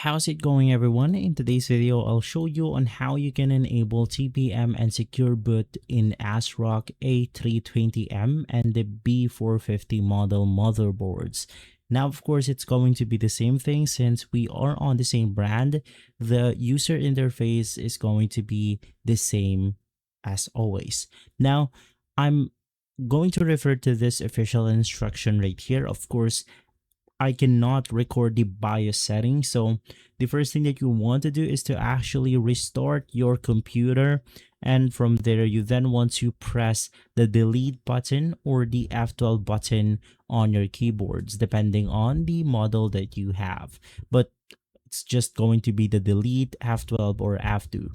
How's it going, everyone? In today's video, I'll show you on how you can enable TPM and Secure Boot in ASRock A320M and the B450 model motherboards. Now, of course, it's going to be the same thing since we are on the same brand. The user interface is going to be the same as always. Now, I'm going to refer to this official instruction right here. Of course, I cannot record the BIOS setting. So the first thing that you want to do is to actually restart your computer. And from there, you then want to press the delete button or the F12 button on your keyboards, depending on the model that you have. But it's just going to be the delete, F12, or F2.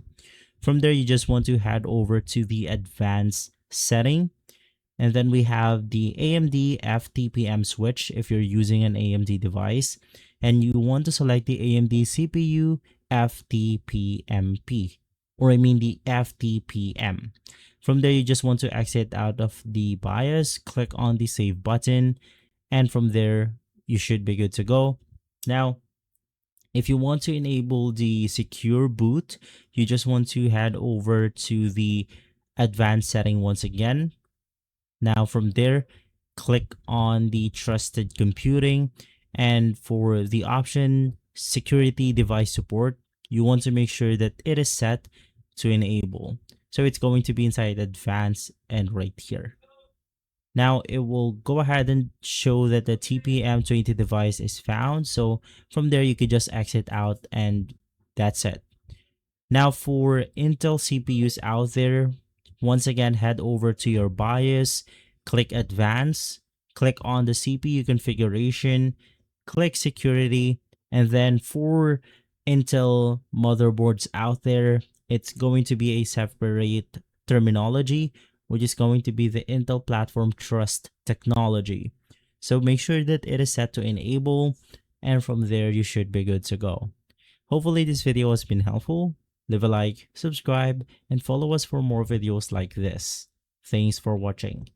From there, you just want to head over to the advanced setting. And then we have the AMD FTPM switch if you're using an AMD device. And you want to select the AMD CPU FTPMP, or I mean the FTPM. From there, you just want to exit out of the BIOS, click on the save button, and from there, you should be good to go. Now, if you want to enable the secure boot, you just want to head over to the advanced setting once again. Now from there, click on the trusted computing, and for the option security device support, you want to make sure that it is set to enable. So it's going to be inside advanced and right here. Now it will go ahead and show that the TPM20 device is found. So from there, you could just exit out and that's it. Now for Intel CPUs out there, once again, head over to your BIOS, click Advanced, click on the CPU configuration, click Security, and then for Intel motherboards out there, it's going to be a separate terminology, which is going to be the Intel Platform Trust Technology. So make sure that it is set to enable, and from there, you should be good to go. Hopefully this video has been helpful. Leave a like, subscribe, and follow us for more videos like this. Thanks for watching.